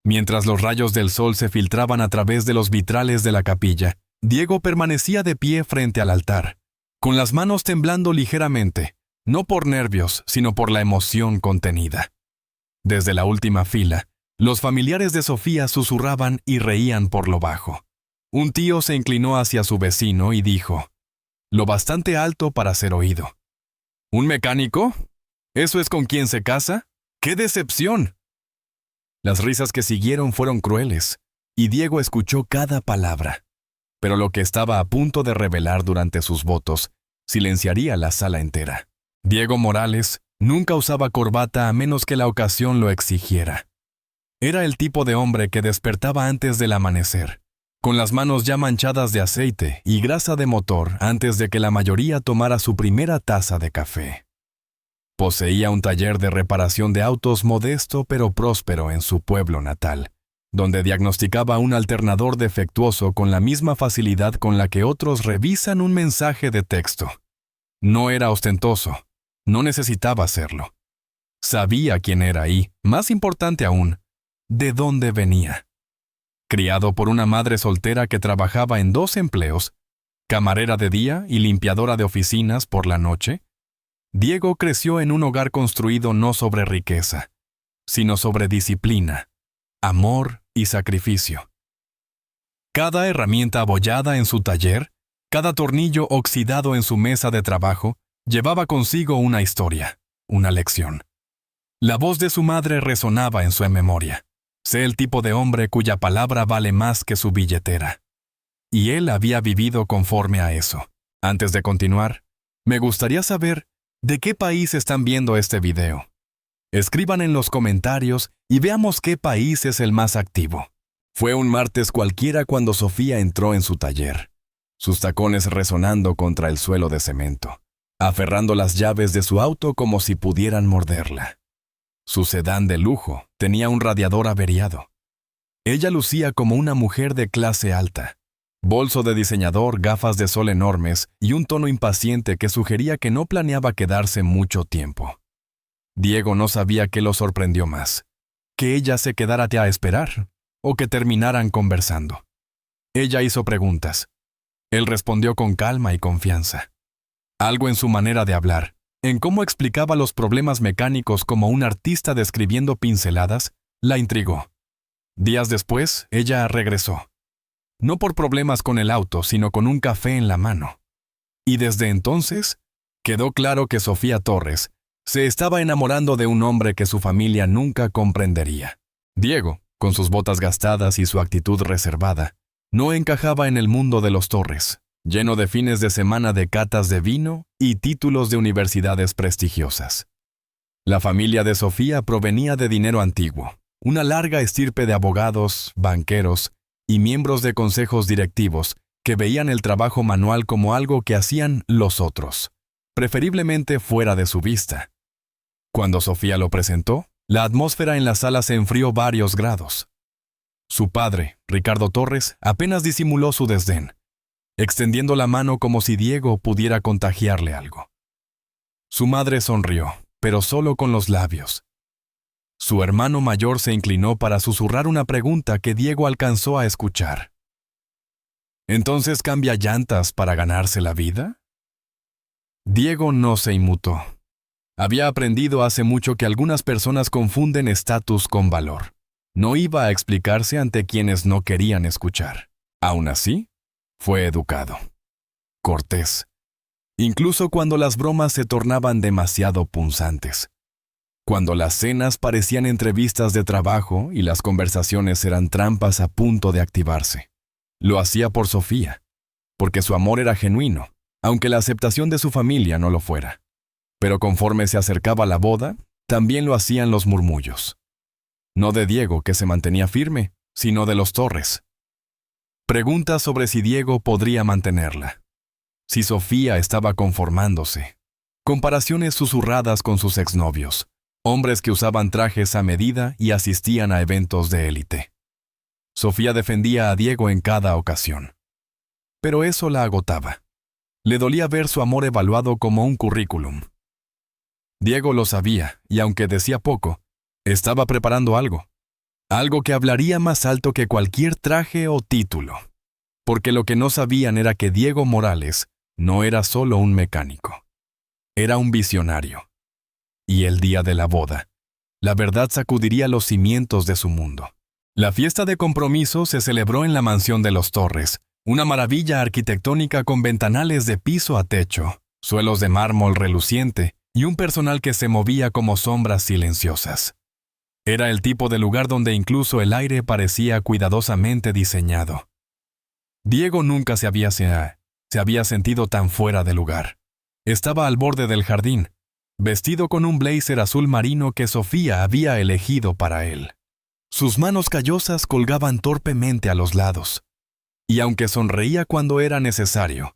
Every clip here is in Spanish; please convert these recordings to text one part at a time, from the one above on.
Mientras los rayos del sol se filtraban a través de los vitrales de la capilla, Diego permanecía de pie frente al altar, con las manos temblando ligeramente, no por nervios, sino por la emoción contenida. Desde la última fila, los familiares de Sofía susurraban y reían por lo bajo. Un tío se inclinó hacia su vecino y dijo, lo bastante alto para ser oído: ¿Un mecánico? ¿Eso es con quien se casa? ¡Qué decepción! Las risas que siguieron fueron crueles, y Diego escuchó cada palabra. Pero lo que estaba a punto de revelar durante sus votos silenciaría la sala entera. Diego Morales nunca usaba corbata a menos que la ocasión lo exigiera. Era el tipo de hombre que despertaba antes del amanecer, con las manos ya manchadas de aceite y grasa de motor antes de que la mayoría tomara su primera taza de café. Poseía un taller de reparación de autos modesto pero próspero en su pueblo natal, donde diagnosticaba un alternador defectuoso con la misma facilidad con la que otros revisan un mensaje de texto. No era ostentoso, no necesitaba hacerlo. Sabía quién era y, más importante aún, de dónde venía. Criado por una madre soltera que trabajaba en 2 empleos, camarera de día y limpiadora de oficinas por la noche, Diego creció en un hogar construido no sobre riqueza, sino sobre disciplina, amor y sacrificio. Cada herramienta abollada en su taller, cada tornillo oxidado en su mesa de trabajo, llevaba consigo una historia, una lección. La voz de su madre resonaba en su memoria. Sé el tipo de hombre cuya palabra vale más que su billetera. Y él había vivido conforme a eso. Antes de continuar, me gustaría saber de qué país están viendo este video. Escriban en los comentarios y veamos qué país es el más activo. Fue un martes cualquiera cuando Sofía entró en su taller, sus tacones resonando contra el suelo de cemento, aferrando las llaves de su auto como si pudieran morderla. Su sedán de lujo tenía un radiador averiado. Ella lucía como una mujer de clase alta. Bolso de diseñador, gafas de sol enormes y un tono impaciente que sugería que no planeaba quedarse mucho tiempo. Diego no sabía qué lo sorprendió más, que ella se quedara a esperar o que terminaran conversando. Ella hizo preguntas. Él respondió con calma y confianza. Algo en su manera de hablar, en cómo explicaba los problemas mecánicos como un artista describiendo pinceladas, la intrigó. Días después, ella regresó. No por problemas con el auto, sino con un café en la mano. Y desde entonces, quedó claro que Sofía Torres se estaba enamorando de un hombre que su familia nunca comprendería. Diego, con sus botas gastadas y su actitud reservada, no encajaba en el mundo de los Torres, lleno de fines de semana de catas de vino y títulos de universidades prestigiosas. La familia de Sofía provenía de dinero antiguo, una larga estirpe de abogados, banqueros y miembros de consejos directivos que veían el trabajo manual como algo que hacían los otros, preferiblemente fuera de su vista. Cuando Sofía lo presentó, la atmósfera en la sala se enfrió varios grados. Su padre, Ricardo Torres, apenas disimuló su desdén, extendiendo la mano como si Diego pudiera contagiarle algo. Su madre sonrió, pero solo con los labios. Su hermano mayor se inclinó para susurrar una pregunta que Diego alcanzó a escuchar. ¿Entonces cambia llantas para ganarse la vida? Diego no se inmutó. Había aprendido hace mucho que algunas personas confunden estatus con valor. No iba a explicarse ante quienes no querían escuchar. Aún así, fue educado, cortés, incluso cuando las bromas se tornaban demasiado punzantes. Cuando las cenas parecían entrevistas de trabajo y las conversaciones eran trampas a punto de activarse. Lo hacía por Sofía, porque su amor era genuino, aunque la aceptación de su familia no lo fuera. Pero conforme se acercaba la boda, también lo hacían los murmullos. No de Diego, que se mantenía firme, sino de los Torres. Preguntas sobre si Diego podría mantenerla, si Sofía estaba conformándose. Comparaciones susurradas con sus exnovios, hombres que usaban trajes a medida y asistían a eventos de élite. Sofía defendía a Diego en cada ocasión. Pero eso la agotaba. Le dolía ver su amor evaluado como un currículum. Diego lo sabía, y aunque decía poco, estaba preparando algo. Algo que hablaría más alto que cualquier traje o título. Porque lo que no sabían era que Diego Morales no era solo un mecánico. Era un visionario. Y el día de la boda, la verdad sacudiría los cimientos de su mundo. La fiesta de compromiso se celebró en la mansión de los Torres, una maravilla arquitectónica con ventanales de piso a techo, suelos de mármol reluciente y un personal que se movía como sombras silenciosas. Era el tipo de lugar donde incluso el aire parecía cuidadosamente diseñado. Diego nunca se había sentido tan fuera de lugar. Estaba al borde del jardín, vestido con un blazer azul marino que Sofía había elegido para él. Sus manos callosas colgaban torpemente a los lados, y aunque sonreía cuando era necesario,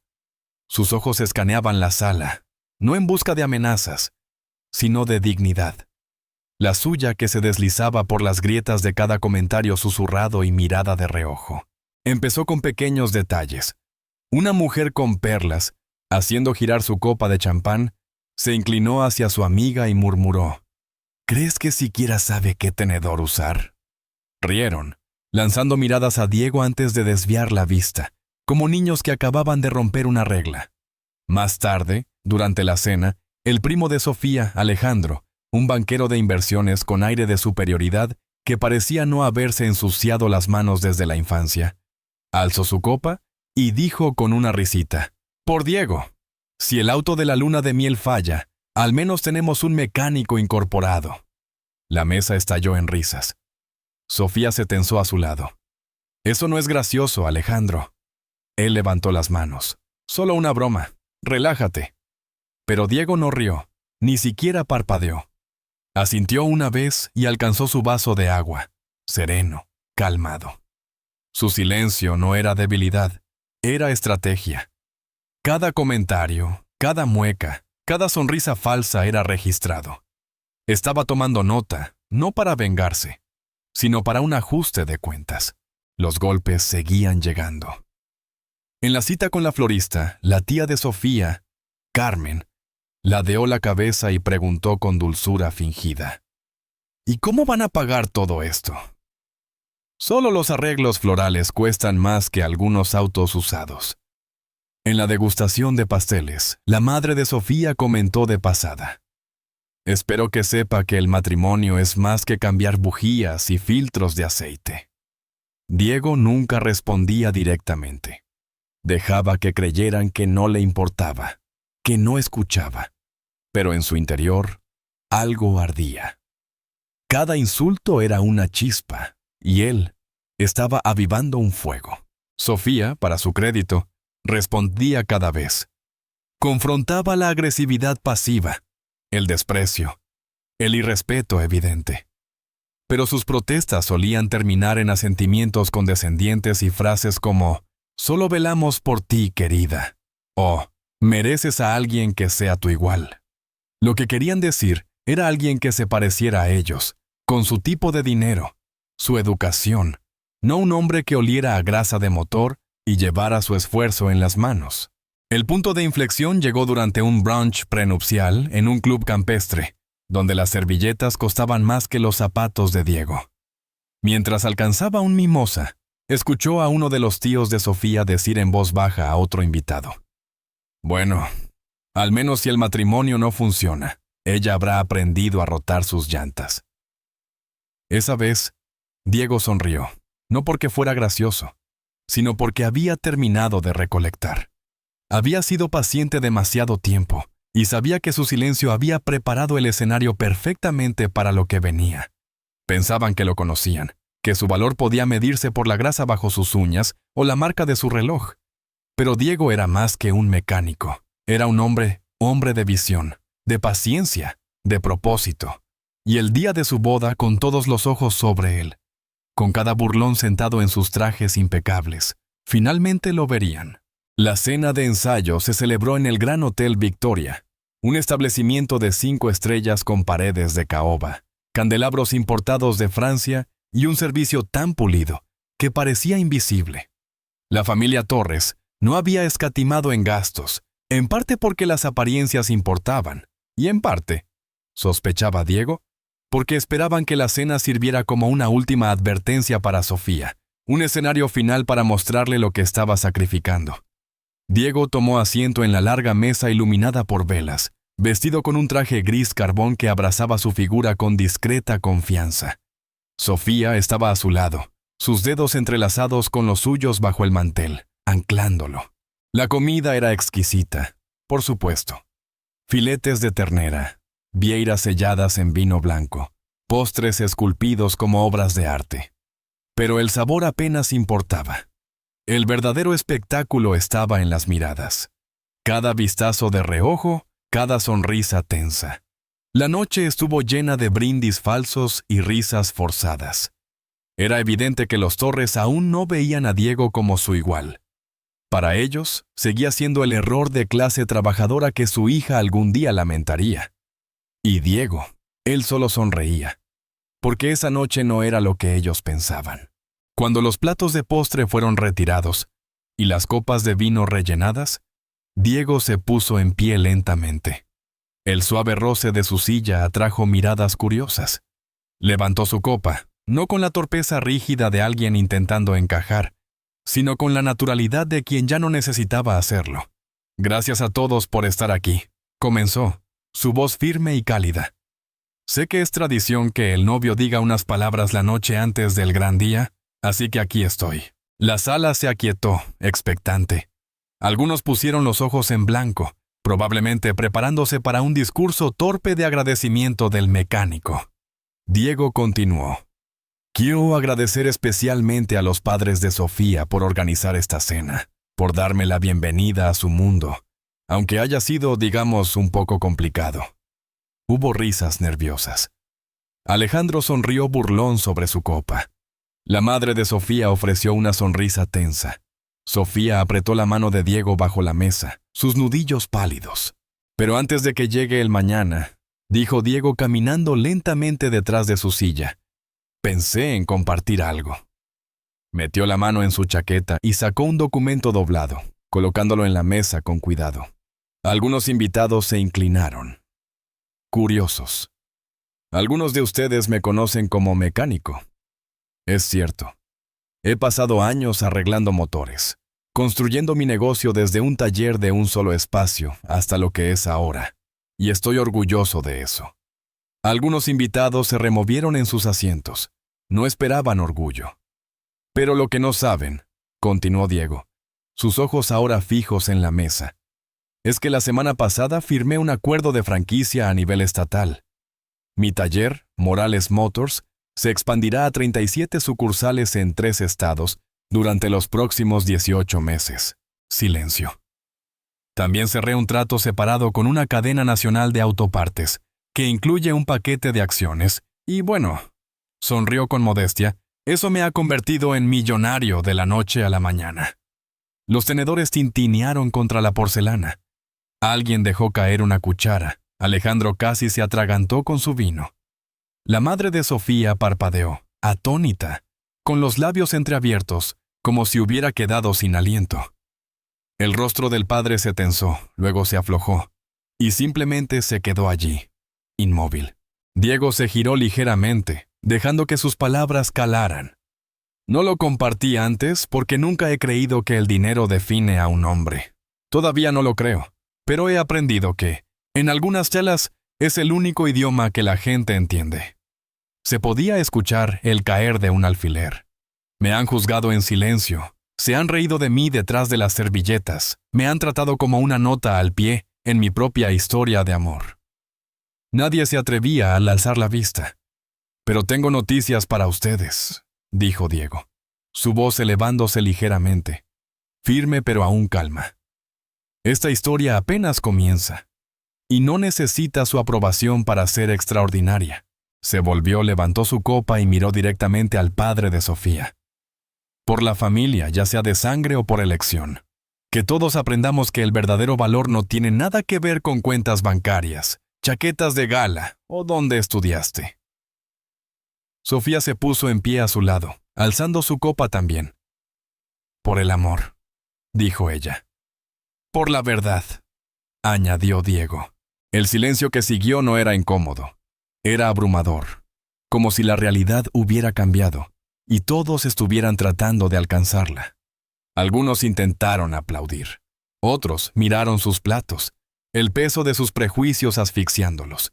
sus ojos escaneaban la sala, no en busca de amenazas, sino de dignidad. La suya que se deslizaba por las grietas de cada comentario susurrado y mirada de reojo. Empezó con pequeños detalles. Una mujer con perlas, haciendo girar su copa de champán, se inclinó hacia su amiga y murmuró: «¿Crees que siquiera sabe qué tenedor usar?». Rieron, lanzando miradas a Diego antes de desviar la vista, como niños que acababan de romper una regla. Más tarde, durante la cena, el primo de Sofía, Alejandro, un banquero de inversiones con aire de superioridad que parecía no haberse ensuciado las manos desde la infancia, alzó su copa y dijo con una risita: «Por Diego, si el auto de la luna de miel falla, al menos tenemos un mecánico incorporado». La mesa estalló en risas. Sofía se tensó a su lado. «Eso no es gracioso, Alejandro». Él levantó las manos. «Solo una broma. Relájate». Pero Diego no rió, ni siquiera parpadeó. Asintió una vez y alcanzó su vaso de agua, sereno, calmado. Su silencio no era debilidad, era estrategia. Cada comentario, cada mueca, cada sonrisa falsa era registrado. Estaba tomando nota, no para vengarse, sino para un ajuste de cuentas. Los golpes seguían llegando. En la cita con la florista, la tía de Sofía, Carmen, ladeó la cabeza y preguntó con dulzura fingida: «¿Y cómo van a pagar todo esto?». «Solo los arreglos florales cuestan más que algunos autos usados». En la degustación de pasteles, la madre de Sofía comentó de pasada: «Espero que sepa que el matrimonio es más que cambiar bujías y filtros de aceite». Diego nunca respondía directamente. Dejaba que creyeran que no le importaba, que no escuchaba. Pero en su interior, algo ardía. Cada insulto era una chispa, y él estaba avivando un fuego. Sofía, para su crédito, respondía cada vez. Confrontaba la agresividad pasiva, el desprecio, el irrespeto evidente. Pero sus protestas solían terminar en asentimientos condescendientes y frases como: «Solo velamos por ti, querida», o «Mereces a alguien que sea tu igual». Lo que querían decir era alguien que se pareciera a ellos, con su tipo de dinero, su educación, no un hombre que oliera a grasa de motor y llevara su esfuerzo en las manos. El punto de inflexión llegó durante un brunch prenupcial en un club campestre, donde las servilletas costaban más que los zapatos de Diego. Mientras alcanzaba un mimosa, escuchó a uno de los tíos de Sofía decir en voz baja a otro invitado: «Bueno, al menos si el matrimonio no funciona, ella habrá aprendido a rotar sus llantas». Esa vez, Diego sonrió, no porque fuera gracioso, sino porque había terminado de recolectar. Había sido paciente demasiado tiempo y sabía que su silencio había preparado el escenario perfectamente para lo que venía. Pensaban que lo conocían, que su valor podía medirse por la grasa bajo sus uñas o la marca de su reloj. Pero Diego era más que un mecánico. Era un hombre de visión, de paciencia, de propósito. Y el día de su boda, con todos los ojos sobre él, con cada burlón sentado en sus trajes impecables, finalmente lo verían. La cena de ensayo se celebró en el Gran Hotel Victoria, un establecimiento de 5 estrellas con paredes de caoba, candelabros importados de Francia y un servicio tan pulido que parecía invisible. La familia Torres no había escatimado en gastos, en parte porque las apariencias importaban, y en parte, sospechaba Diego, porque esperaban que la cena sirviera como una última advertencia para Sofía, un escenario final para mostrarle lo que estaba sacrificando. Diego tomó asiento en la larga mesa iluminada por velas, vestido con un traje gris carbón que abrazaba su figura con discreta confianza. Sofía estaba a su lado, sus dedos entrelazados con los suyos bajo el mantel, anclándolo. La comida era exquisita, por supuesto. Filetes de ternera, vieiras selladas en vino blanco, postres esculpidos como obras de arte. Pero el sabor apenas importaba. El verdadero espectáculo estaba en las miradas. Cada vistazo de reojo, cada sonrisa tensa. La noche estuvo llena de brindis falsos y risas forzadas. Era evidente que los Torres aún no veían a Diego como su igual. Para ellos, seguía siendo el error de clase trabajadora que su hija algún día lamentaría. Y Diego, él solo sonreía, porque esa noche no era lo que ellos pensaban. Cuando los platos de postre fueron retirados y las copas de vino rellenadas, Diego se puso en pie lentamente. El suave roce de su silla atrajo miradas curiosas. Levantó su copa, no con la torpeza rígida de alguien intentando encajar, sino con la naturalidad de quien ya no necesitaba hacerlo. Gracias a todos por estar aquí, comenzó, su voz firme y cálida. Sé que es tradición que el novio diga unas palabras la noche antes del gran día, así que aquí estoy. La sala se aquietó, expectante. Algunos pusieron los ojos en blanco, probablemente preparándose para un discurso torpe de agradecimiento del mecánico. Diego continuó. Quiero agradecer especialmente a los padres de Sofía por organizar esta cena, por darme la bienvenida a su mundo, aunque haya sido, digamos, un poco complicado. Hubo risas nerviosas. Alejandro sonrió burlón sobre su copa. La madre de Sofía ofreció una sonrisa tensa. Sofía apretó la mano de Diego bajo la mesa, sus nudillos pálidos. Pero antes de que llegue el mañana, dijo Diego caminando lentamente detrás de su silla. Pensé en compartir algo. Metió la mano en su chaqueta y sacó un documento doblado, colocándolo en la mesa con cuidado. Algunos invitados se inclinaron. Curiosos. Algunos de ustedes me conocen como mecánico. Es cierto. He pasado años arreglando motores, construyendo mi negocio desde un taller de un solo espacio hasta lo que es ahora, y estoy orgulloso de eso. Algunos invitados se removieron en sus asientos. No esperaban orgullo. Pero lo que no saben, continuó Diego, sus ojos ahora fijos en la mesa, es que la semana pasada firmé un acuerdo de franquicia a nivel estatal. Mi taller, Morales Motors, se expandirá a 37 sucursales en 3 estados durante los próximos 18 meses. Silencio. También cerré un trato separado con una cadena nacional de autopartes, que incluye un paquete de acciones, y bueno, sonrió con modestia, eso me ha convertido en millonario de la noche a la mañana. Los tenedores tintinearon contra la porcelana. Alguien dejó caer una cuchara. Alejandro casi se atragantó con su vino. La madre de Sofía parpadeó, atónita, con los labios entreabiertos, como si hubiera quedado sin aliento. El rostro del padre se tensó, luego se aflojó, y simplemente se quedó allí, inmóvil. Diego se giró ligeramente, dejando que sus palabras calaran. No lo compartí antes porque nunca he creído que el dinero define a un hombre. Todavía no lo creo, pero he aprendido que, en algunas charlas, es el único idioma que la gente entiende. Se podía escuchar el caer de un alfiler. Me han juzgado en silencio, se han reído de mí detrás de las servilletas, me han tratado como una nota al pie en mi propia historia de amor. Nadie se atrevía al alzar la vista. Pero tengo noticias para ustedes, dijo Diego, su voz elevándose ligeramente, firme pero aún calma. Esta historia apenas comienza, y no necesita su aprobación para ser extraordinaria. Se volvió, levantó su copa y miró directamente al padre de Sofía. Por la familia, ya sea de sangre o por elección. Que todos aprendamos que el verdadero valor no tiene nada que ver con cuentas bancarias, chaquetas de gala o dónde estudiaste. Sofía se puso en pie a su lado, alzando su copa también. Por el amor, dijo ella. Por la verdad, añadió Diego. El silencio que siguió no era incómodo, era abrumador. como si la realidad hubiera cambiado y todos estuvieran tratando de alcanzarla. Algunos intentaron aplaudir. Otros miraron sus platos, el peso de sus prejuicios asfixiándolos.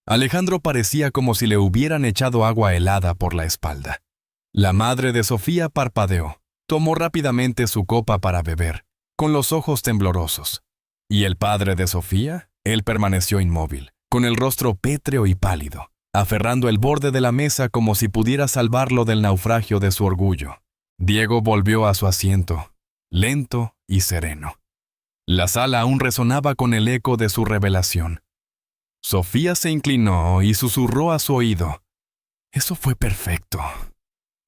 Alejandro parecía como si le hubieran echado agua helada por la espalda. La madre de Sofía parpadeó, tomó rápidamente su copa para beber, con los ojos temblorosos. ¿Y el padre de Sofía? Él permaneció inmóvil, con el rostro pétreo y pálido, aferrando el borde de la mesa como si pudiera salvarlo del naufragio de su orgullo. Diego volvió a su asiento, lento y sereno. La sala aún resonaba con el eco de su revelación. Sofía se inclinó y susurró a su oído: «Eso fue perfecto».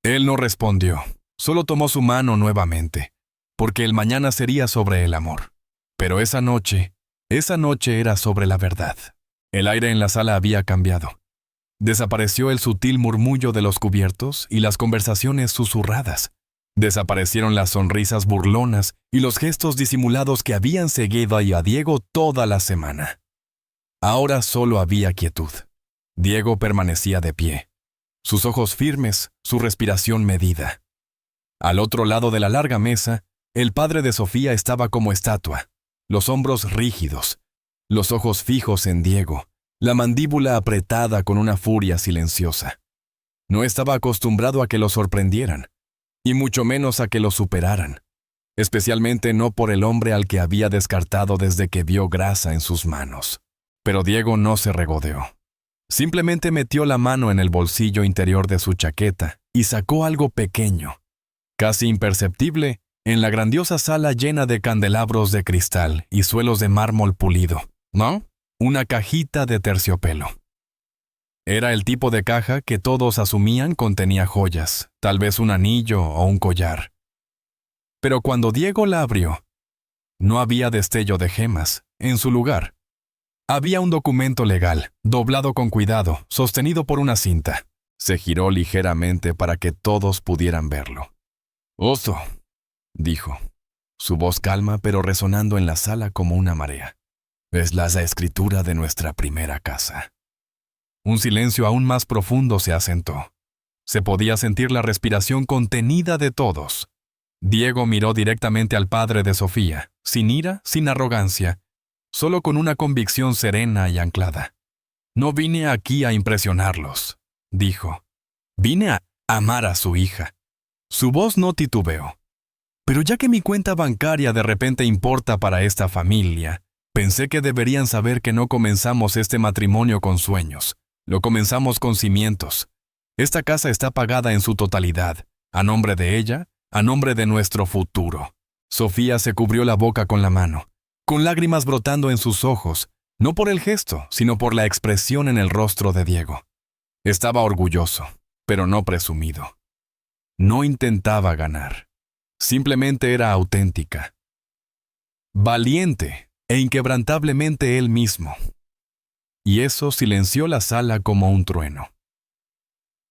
Él no respondió, solo tomó su mano nuevamente, porque el mañana sería sobre el amor. Pero esa noche era sobre la verdad. El aire en la sala había cambiado. Desapareció el sutil murmullo de los cubiertos y las conversaciones susurradas. Desaparecieron las sonrisas burlonas y los gestos disimulados que habían seguido a Diego toda la semana. Ahora solo había quietud. Diego permanecía de pie, sus ojos firmes, su respiración medida. Al otro lado de la larga mesa, el padre de Sofía estaba como estatua, los hombros rígidos, los ojos fijos en Diego, la mandíbula apretada con una furia silenciosa. No estaba acostumbrado a que lo sorprendieran, y mucho menos a que lo superaran, especialmente no por el hombre al que había descartado desde que vio grasa en sus manos. Pero Diego no se regodeó. Simplemente metió la mano en el bolsillo interior de su chaqueta y sacó algo pequeño, casi imperceptible, en la grandiosa sala llena de candelabros de cristal y suelos de mármol pulido, ¿no? Una cajita de terciopelo. Era el tipo de caja que todos asumían contenía joyas, tal vez un anillo o un collar. Pero cuando Diego la abrió, no había destello de gemas. En su lugar, había un documento legal, doblado con cuidado, sostenido por una cinta. Se giró ligeramente para que todos pudieran verlo. «Oso», dijo, su voz calma pero resonando en la sala como una marea. «Es la escritura de nuestra primera casa». Un silencio aún más profundo se asentó. Se podía sentir la respiración contenida de todos. Diego miró directamente al padre de Sofía, sin ira, sin arrogancia, solo con una convicción serena y anclada. «No vine aquí a impresionarlos», dijo. «Vine a amar a su hija». Su voz no titubeó. «Pero ya que mi cuenta bancaria de repente importa para esta familia, pensé que deberían saber que no comenzamos este matrimonio con sueños. Lo comenzamos con cimientos. Esta casa está pagada en su totalidad, a nombre de ella, a nombre de nuestro futuro». Sofía se cubrió la boca con la mano, con lágrimas brotando en sus ojos, no por el gesto, sino por la expresión en el rostro de Diego. Estaba orgulloso, pero no presumido. No intentaba ganar. Simplemente era auténtica. Valiente e inquebrantablemente él mismo. Y eso silenció la sala como un trueno.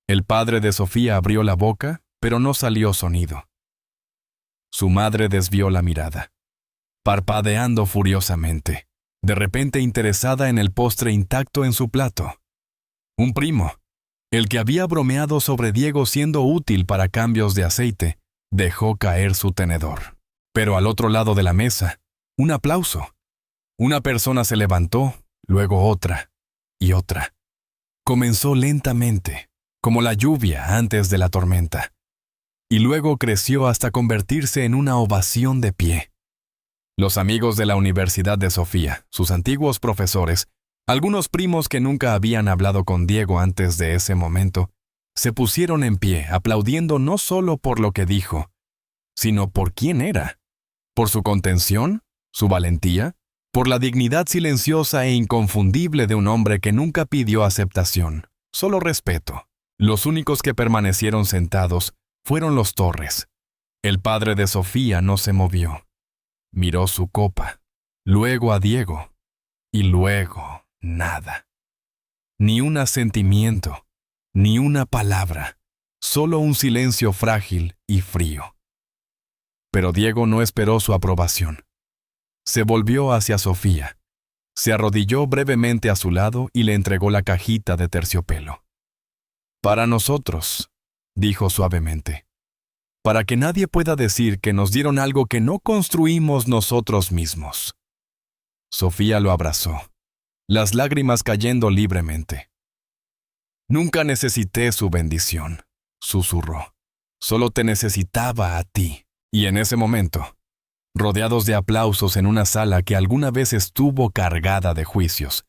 El padre de Sofía abrió la boca, pero no salió sonido. Su madre desvió la mirada, parpadeando furiosamente, de repente interesada en el postre intacto en su plato. Un primo, el que había bromeado sobre Diego siendo útil para cambios de aceite, dejó caer su tenedor. Pero al otro lado de la mesa, un aplauso. Una persona se levantó, luego otra y otra. Comenzó lentamente, como la lluvia antes de la tormenta, y luego creció hasta convertirse en una ovación de pie. Los amigos de la Universidad de Sofía, sus antiguos profesores, algunos primos que nunca habían hablado con Diego antes de ese momento, se pusieron en pie, aplaudiendo no solo por lo que dijo, sino por quién era, por su contención, su valentía, por la dignidad silenciosa e inconfundible de un hombre que nunca pidió aceptación, solo respeto. Los únicos que permanecieron sentados fueron los Torres. El padre de Sofía no se movió. Miró su copa, luego a Diego, y luego nada. Ni un asentimiento, ni una palabra, solo un silencio frágil y frío. Pero Diego no esperó su aprobación. Se volvió hacia Sofía, se arrodilló brevemente a su lado y le entregó la cajita de terciopelo. Para nosotros, dijo suavemente, para que nadie pueda decir que nos dieron algo que no construimos nosotros mismos. Sofía lo abrazó, las lágrimas cayendo libremente. Nunca necesité su bendición, susurró. Solo te necesitaba a ti. Y en ese momento, rodeados de aplausos en una sala que alguna vez estuvo cargada de juicios,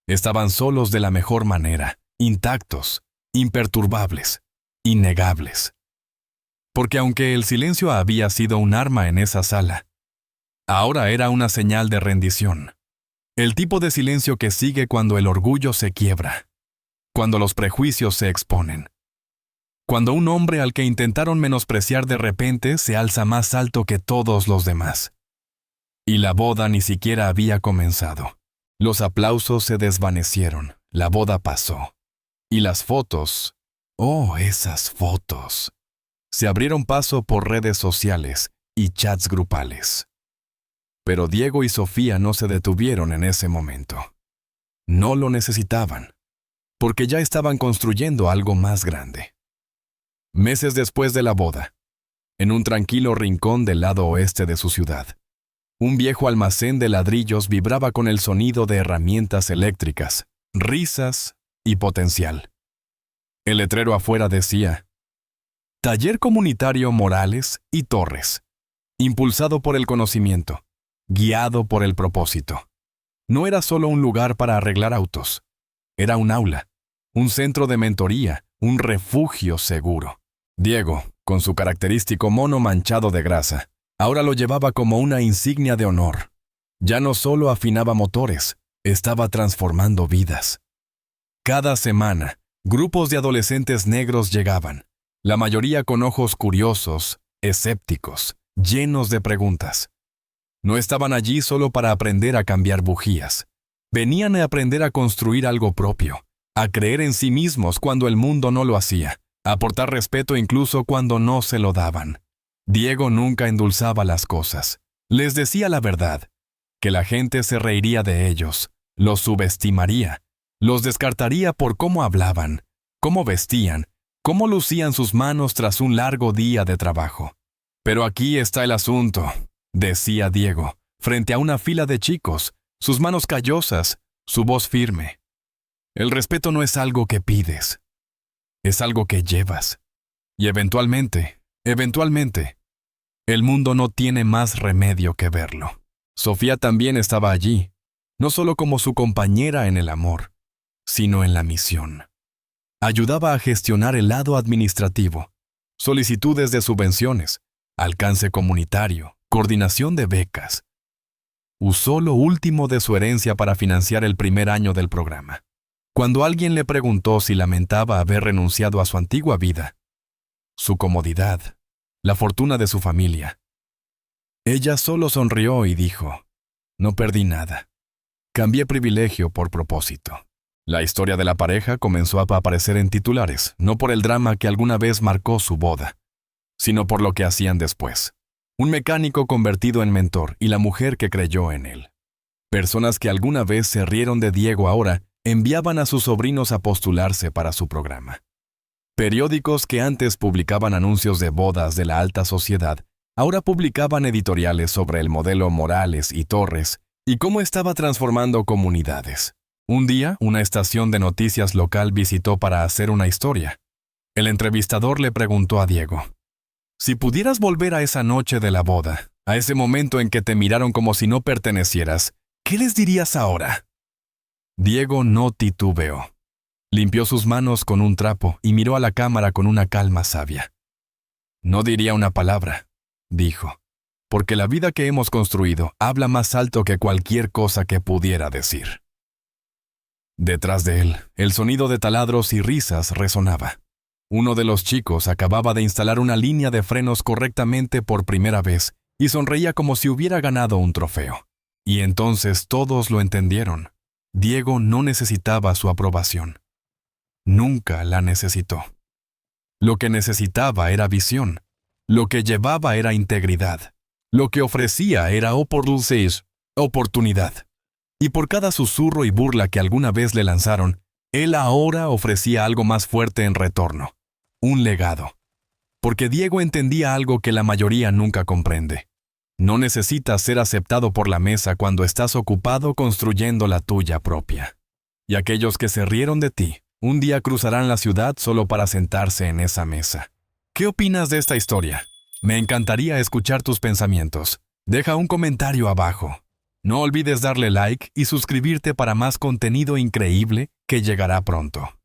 estaban solos de la mejor manera, intactos, imperturbables, innegables. Porque aunque el silencio había sido un arma en esa sala, ahora era una señal de rendición. El tipo de silencio que sigue cuando el orgullo se quiebra, cuando los prejuicios se exponen, cuando un hombre al que intentaron menospreciar de repente se alza más alto que todos los demás. Y la boda ni siquiera había comenzado. Los aplausos se desvanecieron, la boda pasó. Y las fotos, oh, esas fotos, se abrieron paso por redes sociales y chats grupales. Pero Diego y Sofía no se detuvieron en ese momento. No lo necesitaban, porque ya estaban construyendo algo más grande. Meses después de la boda, en un tranquilo rincón del lado oeste de su ciudad, un viejo almacén de ladrillos vibraba con el sonido de herramientas eléctricas, risas y potencial. El letrero afuera decía: Taller Comunitario Morales y Torres, impulsado por el conocimiento, guiado por el propósito. No era solo un lugar para arreglar autos, era un aula, un centro de mentoría, un refugio seguro. Diego, con su característico mono manchado de grasa, ahora lo llevaba como una insignia de honor. Ya no solo afinaba motores, estaba transformando vidas. Cada semana, grupos de adolescentes negros llegaban, la mayoría con ojos curiosos, escépticos, llenos de preguntas. No estaban allí solo para aprender a cambiar bujías. Venían a aprender a construir algo propio, a creer en sí mismos cuando el mundo no lo hacía, a aportar respeto incluso cuando no se lo daban. Diego nunca endulzaba las cosas. Les decía la verdad, que la gente se reiría de ellos, los subestimaría, los descartaría por cómo hablaban, cómo vestían, cómo lucían sus manos tras un largo día de trabajo. Pero aquí está el asunto, decía Diego, frente a una fila de chicos, sus manos callosas, su voz firme. El respeto no es algo que pides, es algo que llevas. Y eventualmente, el mundo no tiene más remedio que verlo. Sofía también estaba allí, no solo como su compañera en el amor, sino en la misión. Ayudaba a gestionar el lado administrativo, solicitudes de subvenciones, alcance comunitario, coordinación de becas. Usó lo último de su herencia para financiar el primer año del programa. Cuando alguien le preguntó si lamentaba haber renunciado a su antigua vida, su comodidad, la fortuna de su familia, ella solo sonrió y dijo: no perdí nada. Cambié privilegio por propósito. La historia de la pareja comenzó a aparecer en titulares, no por el drama que alguna vez marcó su boda, sino por lo que hacían después. Un mecánico convertido en mentor y la mujer que creyó en él. Personas que alguna vez se rieron de Diego ahora enviaban a sus sobrinos a postularse para su programa. Periódicos que antes publicaban anuncios de bodas de la alta sociedad, ahora publicaban editoriales sobre el modelo Morales y Torres y cómo estaba transformando comunidades. Un día, una estación de noticias local visitó para hacer una historia. El entrevistador le preguntó a Diego: si pudieras volver a esa noche de la boda, a ese momento en que te miraron como si no pertenecieras, ¿qué les dirías ahora? Diego no titubeó. Limpió sus manos con un trapo y miró a la cámara con una calma sabia. No diría una palabra, dijo, porque la vida que hemos construido habla más alto que cualquier cosa que pudiera decir. Detrás de él, el sonido de taladros y risas resonaba. Uno de los chicos acababa de instalar una línea de frenos correctamente por primera vez y sonreía como si hubiera ganado un trofeo. Y entonces todos lo entendieron. Diego no necesitaba su aprobación. Nunca la necesitó. Lo que necesitaba era visión. Lo que llevaba era integridad. Lo que ofrecía era oportunidad. Y por cada susurro y burla que alguna vez le lanzaron, Él ahora ofrecía algo más fuerte en retorno, un legado. Porque Diego entendía algo que la mayoría nunca comprende. No necesitas ser aceptado por la mesa cuando estás ocupado construyendo la tuya propia. Y aquellos que se rieron de ti, un día cruzarán la ciudad solo para sentarse en esa mesa. ¿Qué opinas de esta historia? Me encantaría escuchar tus pensamientos. Deja un comentario abajo. No olvides darle like y suscribirte para más contenido increíble que llegará pronto.